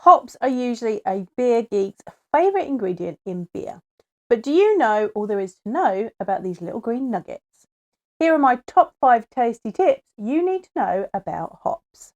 Hops are usually a beer geek's favourite ingredient in beer. But do you know all there is to know about these little green nuggets? Here are my top 5 tasty tips you need to know about hops.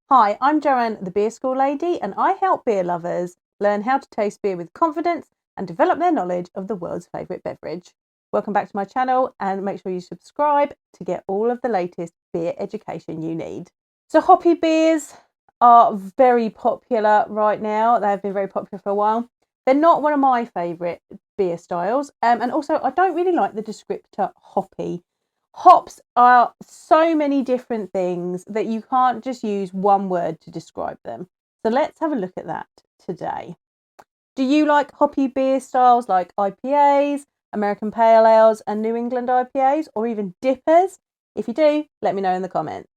Hi, I'm Joanne, the beer school lady, and I help beer lovers learn how to taste beer with confidence and develop their knowledge of the world's favourite beverage. Welcome back to my channel and make sure you subscribe to get all of the latest beer education you need. So hoppy beers are very popular right now. They have been very popular for a while. They're not one of my favourite beer styles. And also I don't really like the descriptor hoppy. Hops are so many different things that you can't just use one word to describe them. So let's have a look at that today. Do you like hoppy beer styles like IPAs, American Pale Ales and New England IPAs, or even dippers? If you do, let me know in the comments.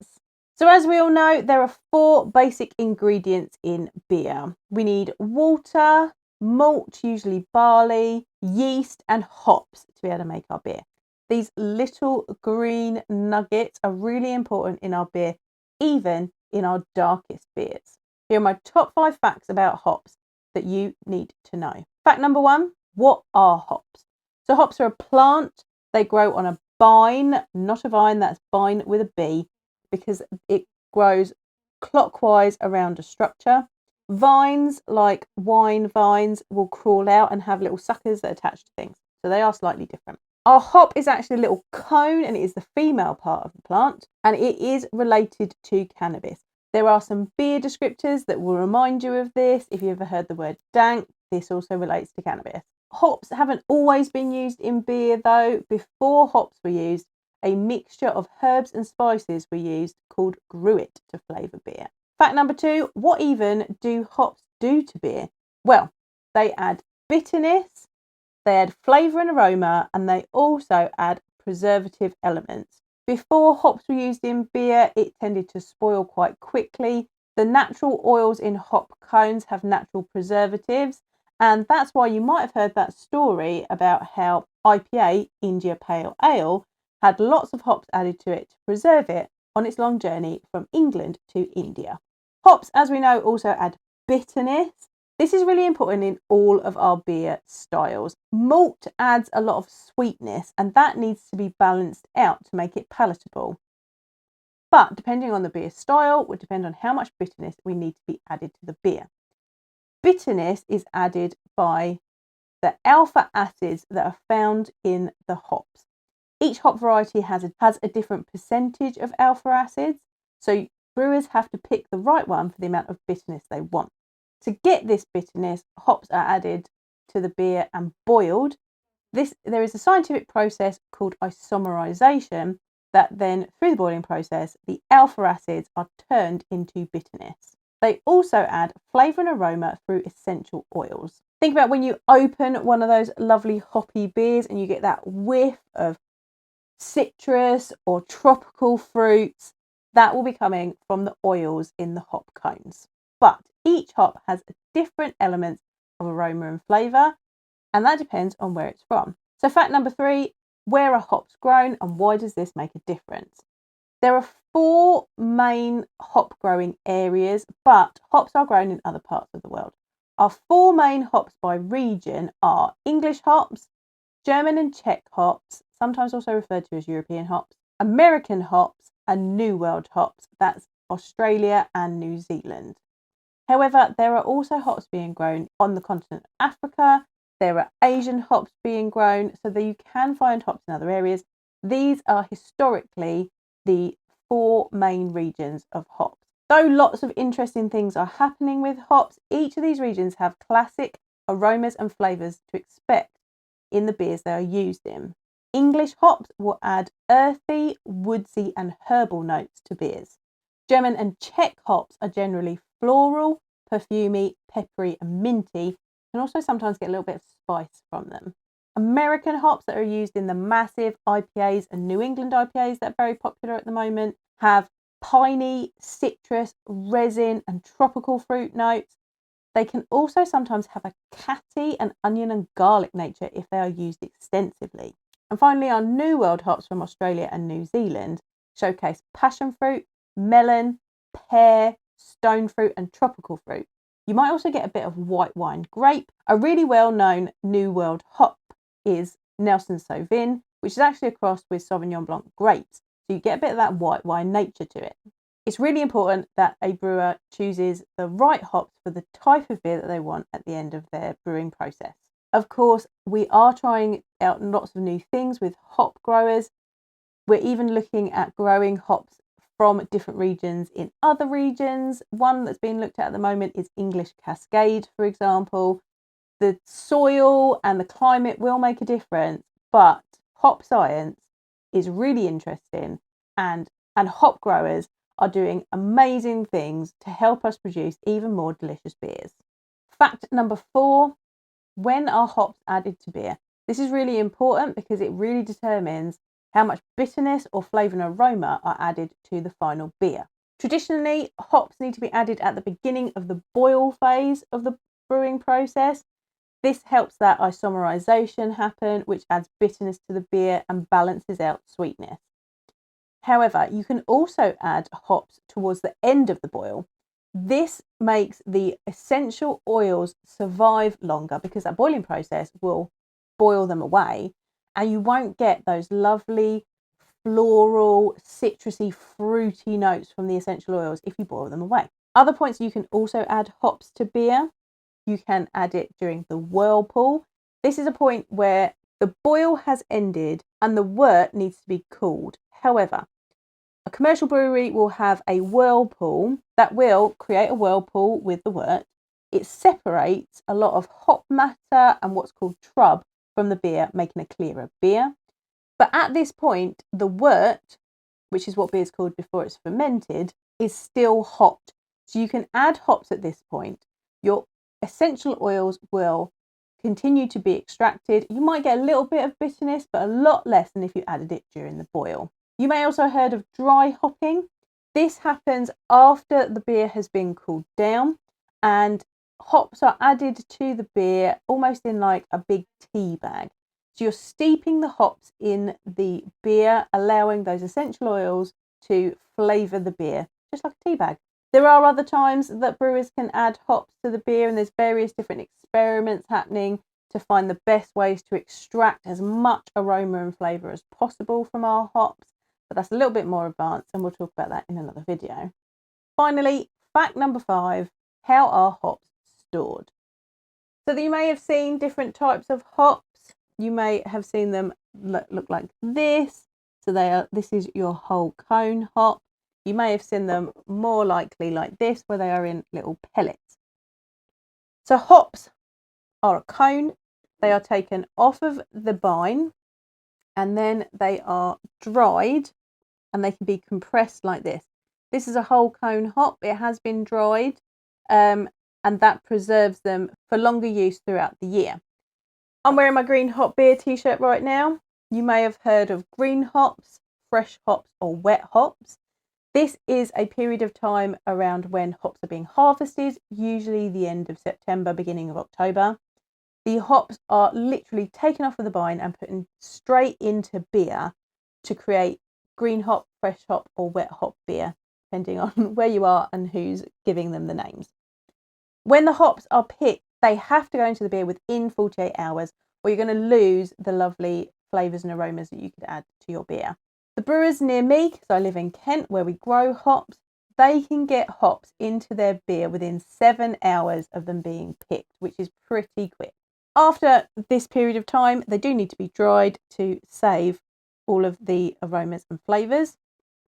So as we all know, there are 4 basic ingredients in beer. We need water, malt, usually barley, yeast and hops to be able to make our beer. These little green nuggets are really important in our beer, even in our darkest beers. Here are my top 5 facts about hops that you need to know. Fact number 1, what are hops? So hops are a plant. They grow on a bine, not a vine, that's bine with a B, because it grows clockwise around a structure. Vines, like wine vines, will crawl out and have little suckers that attach to things. So they are slightly different. Our hop is actually a little cone and it is the female part of the plant and it is related to cannabis. There are some beer descriptors that will remind you of this. If you ever heard the word dank, this also relates to cannabis. Hops haven't always been used in beer though. Before hops were used, a mixture of herbs and spices were used called gruit to flavour beer. Fact number 2, what even do hops do to beer? Well, they add bitterness, they add flavour and aroma, and they also add preservative elements. Before hops were used in beer, it tended to spoil quite quickly. The natural oils in hop cones have natural preservatives, and that's why you might have heard that story about how IPA, India Pale Ale, had lots of hops added to it to preserve it on its long journey from England to India. Hops, as we know, also add bitterness. This is really important in all of our beer styles. Malt adds a lot of sweetness and that needs to be balanced out to make it palatable. But depending on the beer style would depend on how much bitterness we need to be added to the beer. Bitterness is added by the alpha acids that are found in the hops. Each hop variety has a different percentage of alpha acids, so brewers have to pick the right one for the amount of bitterness they want. To get this bitterness, hops are added to the beer and boiled. There is a scientific process called isomerization that then, through the boiling process, the alpha acids are turned into bitterness. They also add flavour and aroma through essential oils. Think about when you open one of those lovely hoppy beers and you get that whiff of citrus or tropical fruits. That will be coming from the oils in the hop cones. But each hop has different elements of aroma and flavour, and that depends on where it's from. So fact number 3, where are hops grown and why does this make a difference? There are 4 main hop growing areas, but hops are grown in other parts of the world. Our 4 main hops by region are English hops, German and Czech hops, sometimes also referred to as European hops, American hops, and New World hops, that's Australia and New Zealand. However, there are also hops being grown on the continent of Africa. There are Asian hops being grown, so that you can find hops in other areas. These are historically the 4 main regions of hops. Though lots of interesting things are happening with hops, each of these regions have classic aromas and flavours to expect in the beers they are used in. English hops will add earthy, woodsy and herbal notes to beers. German and Czech hops are generally floral, perfumey, peppery and minty, and also sometimes get a little bit of spice from them. American hops that are used in the massive IPAs and New England IPAs that are very popular at the moment have piney, citrus, resin and tropical fruit notes. They can also sometimes have a catty and onion and garlic nature if they are used extensively. And finally, our New World hops from Australia and New Zealand showcase passion fruit, melon, pear, stone fruit and tropical fruit. You might also get a bit of white wine grape. A really well-known New World hop is Nelson Sauvin, which is actually a cross with Sauvignon Blanc grapes. So you get a bit of that white wine nature to it. It's really important that a brewer chooses the right hops for the type of beer that they want at the end of their brewing process. Of course, we are trying out lots of new things with hop growers. We're even looking at growing hops from different regions in other regions. One that's being looked at the moment is English Cascade, for example. The soil and the climate will make a difference, but hop science is really interesting, and hop growers are doing amazing things to help us produce even more delicious beers. Fact number 4, when are hops added to beer? This is really important because it really determines how much bitterness or flavour and aroma are added to the final beer. Traditionally, hops need to be added at the beginning of the boil phase of the brewing process. This helps that isomerization happen, which adds bitterness to the beer and balances out sweetness. However, you can also add hops towards the end of the boil. This makes the essential oils survive longer because that boiling process will boil them away, and you won't get those lovely floral, citrusy, fruity notes from the essential oils if you boil them away. Other points, you can also add hops to beer. You can add it during the whirlpool. This is a point where the boil has ended and the wort needs to be cooled. However, a commercial brewery will have a whirlpool that will create a whirlpool with the wort. It separates a lot of hop matter and what's called trub from the beer, making a clearer beer. But at this point, the wort, which is what beer is called before it's fermented, is still hot. So you can add hops at this point. Your essential oils will continue to be extracted. You might get a little bit of bitterness, but a lot less than if you added it during the boil. You may also have heard of dry hopping. This happens after the beer has been cooled down, and hops are added to the beer almost in like a big tea bag. So you're steeping the hops in the beer, allowing those essential oils to flavour the beer, just like a tea bag. There are other times that brewers can add hops to the beer, and there's various different experiments happening to find the best ways to extract as much aroma and flavour as possible from our hops. But that's a little bit more advanced, and we'll talk about that in another video. Finally, fact number 5, how are hops stored? So you may have seen different types of hops. You may have seen them look like this. So this is your whole cone hop. You may have seen them more likely like this, where they are in little pellets. So hops are a cone. They are taken off of the vine, and then they are dried, and they can be compressed like this. This is a whole cone hop. It has been dried, and that preserves them for longer use throughout the year. I'm wearing my green hop beer t-shirt right now. You may have heard of green hops, fresh hops, or wet hops. This is a period of time around when hops are being harvested, usually the end of September, beginning of October. The hops are literally taken off of the vine and put straight into beer to create green hop, fresh hop, or wet hop beer, depending on where you are and who's giving them the names. When the hops are picked, they have to go into the beer within 48 hours, or you're going to lose the lovely flavours and aromas that you could add to your beer. The brewers near me, because I live in Kent where we grow hops, they can get hops into their beer within 7 hours of them being picked, which is pretty quick. After this period of time, they do need to be dried to save all of the aromas and flavours.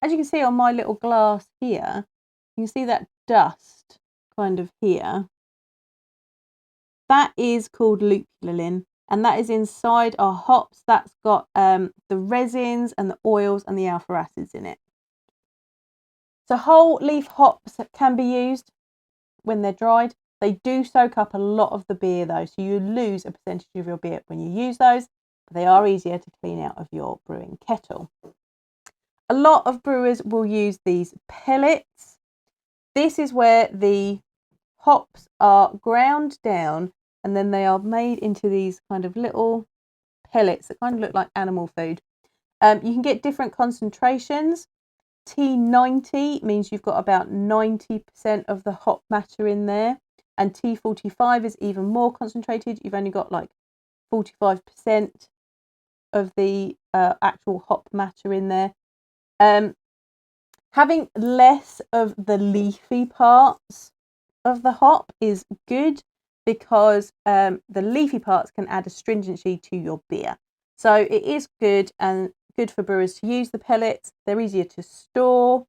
As you can see on my little glass here, you can see that dust kind of here. That is called lupulin, and that is inside our hops. That's got the resins and the oils and the alpha acids in it. So whole leaf hops can be used when they're dried. They do soak up a lot of the beer though, so you lose a percentage of your beer when you use those, but they are easier to clean out of your brewing kettle. A lot of brewers will use these pellets. This is where the hops are ground down, and then they are made into these kind of little pellets that kind of look like animal food. You can get different concentrations. T90 means you've got about 90% of the hop matter in there. and T45 is even more concentrated. You've only got like 45% of the actual hop matter in there. Having less of the leafy parts of the hop is good because the leafy parts can add astringency to your beer. So it is good and good for brewers to use the pellets. They're easier to store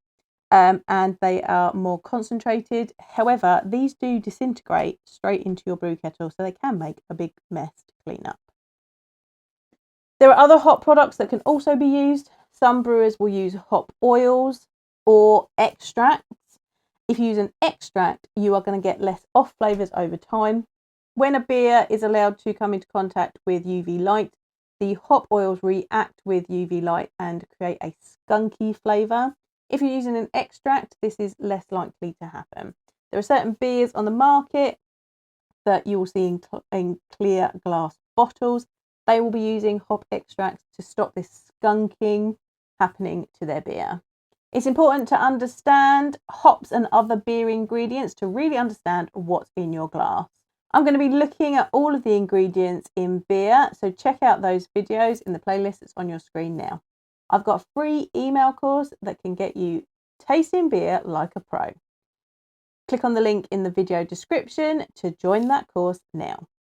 and they are more concentrated. However, these do disintegrate straight into your brew kettle, so they can make a big mess to clean up. There are other hop products that can also be used. Some brewers will use hop oils or extracts. If you use an extract, you are going to get less off flavours over time. When a beer is allowed to come into contact with UV light, the hop oils react with UV light and create a skunky flavour. If you're using an extract, this is less likely to happen. There are certain beers on the market that you will see in clear glass bottles. They will be using hop extracts to stop this skunking happening to their beer. It's important to understand hops and other beer ingredients to really understand what's in your glass. I'm going to be looking at all of the ingredients in beer, so check out those videos in the playlist that's on your screen now. I've got a free email course that can get you tasting beer like a pro. Click on the link in the video description to join that course now.